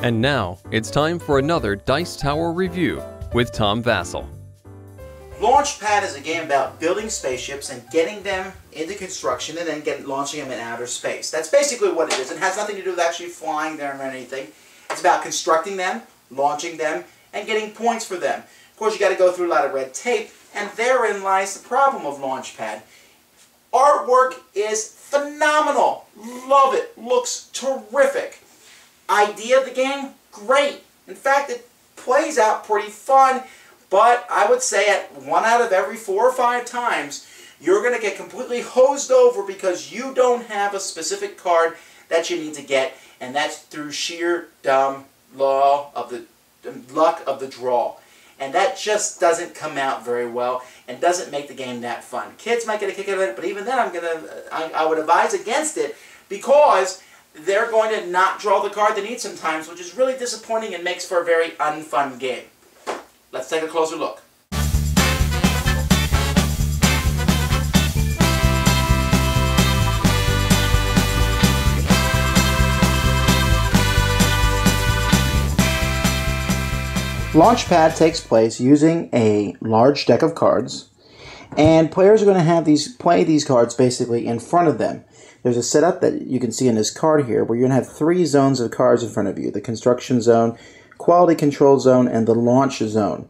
And now, it's time for another Dice Tower review with Tom Vasel. Launchpad is a game about building spaceships and getting them into construction and then launching them in outer space. That's basically what it is. It has nothing to do with actually flying them or anything. It's about constructing them, launching them, and getting points for them. Of course, you got to go through a lot of red tape, and therein lies the problem of Launchpad. Artwork is phenomenal. Love it. Looks terrific. Idea of the game? Great. In fact, it plays out pretty fun, but I would say at 1 out of every 4 or 5 times, you're going to get completely hosed over because you don't have a specific card that you need to get, and that's through sheer dumb luck of the draw. And that just doesn't come out very well and doesn't make the game that fun. Kids might get a kick out of it, but even then I would advise against it because they're going to not draw the card they need sometimes, which is really disappointing and makes for a very unfun game. Let's take a closer look. Launchpad takes place using a large deck of cards, and players are going to have play these cards basically in front of them. There's a setup that you can see in this card here where you're going to have 3 zones of cards in front of you: the construction zone, quality control zone, and the launch zone.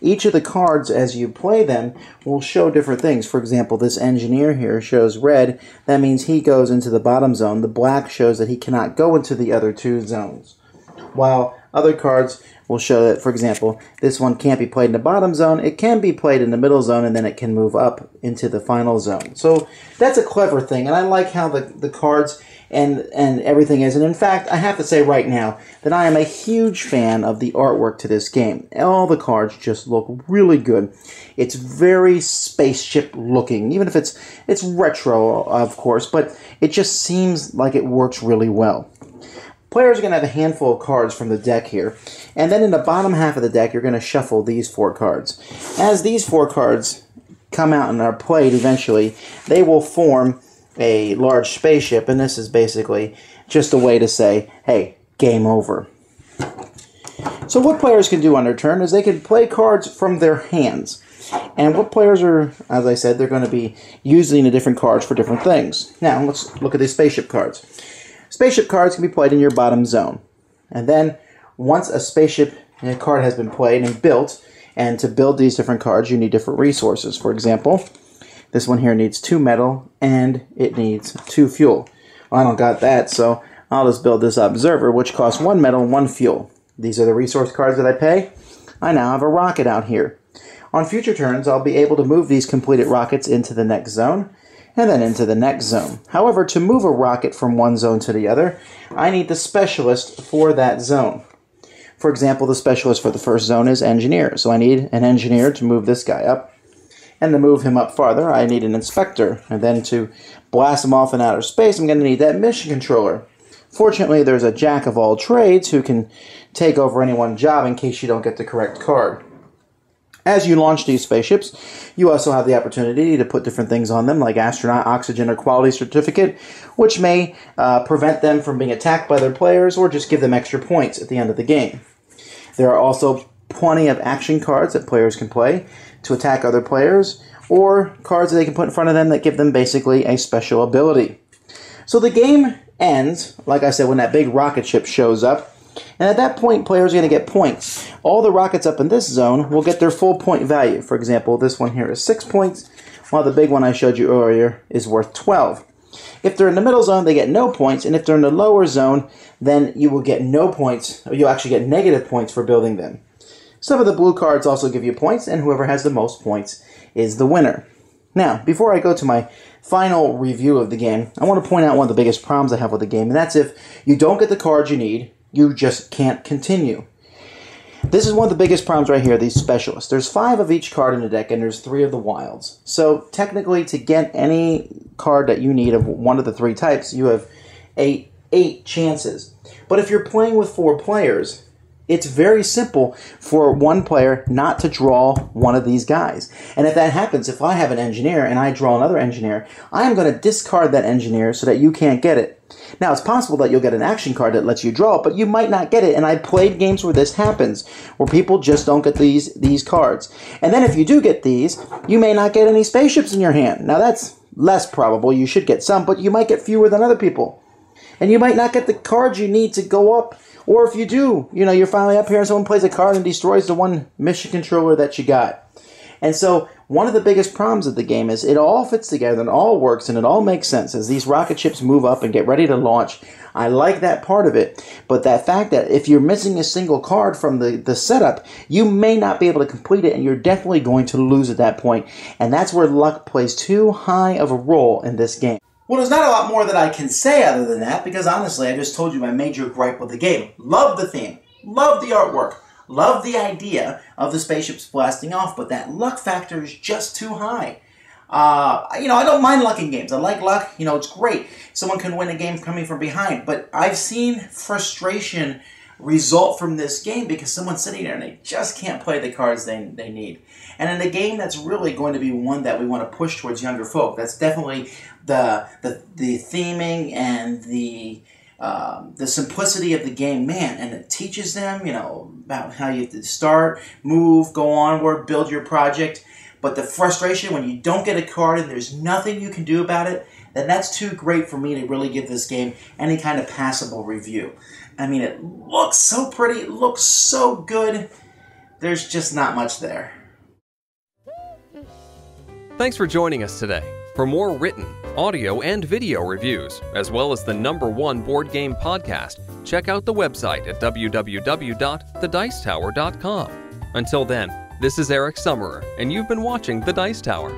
Each of the cards, as you play them, will show different things. For example, this engineer here shows red. That means he goes into the bottom zone. The black shows that he cannot go into the other 2 zones. While other cards will show that, for example, this one can't be played in the bottom zone. It can be played in the middle zone, and then it can move up into the final zone. So that's a clever thing, and I like how the cards and everything is. And in fact, I have to say right now that I am a huge fan of the artwork to this game. All the cards just look really good. It's very spaceship looking, even if it's retro, of course, but it just seems like it works really well. Players are going to have a handful of cards from the deck here, and then in the bottom half of the deck, you're going to shuffle these 4 cards. As these 4 cards come out and are played eventually, they will form a large spaceship, and this is basically just a way to say, hey, game over. So what players can do on their turn is they can play cards from their hands. And what players are, as I said, they're going to be using the different cards for different things. Now, let's look at these spaceship cards. Spaceship cards can be played in your bottom zone. And then, once a spaceship card has been played and built, and to build these different cards, you need different resources. For example, this one here needs 2 metal, and it needs 2 fuel. Well, I don't got that, so I'll just build this observer, which costs 1 metal and 1 fuel. These are the resource cards that I pay. I now have a rocket out here. On future turns, I'll be able to move these completed rockets into the next zone, and then into the next zone. However, to move a rocket from one zone to the other, I need the specialist for that zone. For example, the specialist for the first zone is engineer, so I need an engineer to move this guy up. And to move him up farther, I need an inspector. And then to blast him off in outer space, I'm going to need that mission controller. Fortunately, there's a jack of all trades who can take over any one job in case you don't get the correct card. As you launch these spaceships, you also have the opportunity to put different things on them, like astronaut, oxygen, or quality certificate, which may prevent them from being attacked by their players or just give them extra points at the end of the game. There are also plenty of action cards that players can play to attack other players, or cards that they can put in front of them that give them basically a special ability. So the game ends, like I said, when that big rocket ship shows up. And at that point, players are going to get points. All the rockets up in this zone will get their full point value. For example, this one here is 6 points, while the big one I showed you earlier is worth 12. If they're in the middle zone, they get no points, and if they're in the lower zone, then you will get no points, or you'll actually get negative points for building them. Some of the blue cards also give you points, and whoever has the most points is the winner. Now, before I go to my final review of the game, I want to point out one of the biggest problems I have with the game, and that's if you don't get the cards you need, you just can't continue. This is one of the biggest problems right here, these specialists. There's 5 of each card in the deck, and there's 3 of the wilds. So technically, to get any card that you need of one of the 3 types, you have 8 chances. But if you're playing with 4 players, It's very simple for one player not to draw one of these guys. And if that happens, if I have an engineer and I draw another engineer, I am going to discard that engineer so that you can't get it. Now, it's possible that you'll get an action card that lets you draw it, but you might not get it. And I played games where this happens, where people just don't get these cards. And then if you do get these, you may not get any spaceships in your hand. Now, that's less probable. You should get some, but you might get fewer than other people. And you might not get the cards you need to go up. Or if you do, you're finally up here and someone plays a card and destroys the one mission controller that you got. And so one of the biggest problems of the game is it all fits together and all works and it all makes sense as these rocket ships move up and get ready to launch. I like that part of it. But that fact that if you're missing a single card from the setup, you may not be able to complete it and you're definitely going to lose at that point. And that's where luck plays too high of a role in this game. Well, there's not a lot more that I can say other than that, because honestly, I just told you my major gripe with the game. Love the theme, love the artwork, love the idea of the spaceships blasting off, but that luck factor is just too high. I don't mind luck in games. I like luck. It's great. Someone can win a game coming from behind, but I've seen frustration result from this game because someone's sitting there and they just can't play the cards they need. And in a game that's really going to be one that we want to push towards younger folk, that's definitely the theming and the simplicity of the game, man, and it teaches them, about how you have to start, move, go onward, build your project. But the frustration when you don't get a card and there's nothing you can do about it, then that's too great for me to really give this game any kind of passable review. I mean, it looks so pretty, it looks so good, there's just not much there. Thanks for joining us today. For more written, audio, and video reviews, as well as the #1 board game podcast, check out the website at www.thedicetower.com. Until then, this is Eric Summerer, and you've been watching The Dice Tower.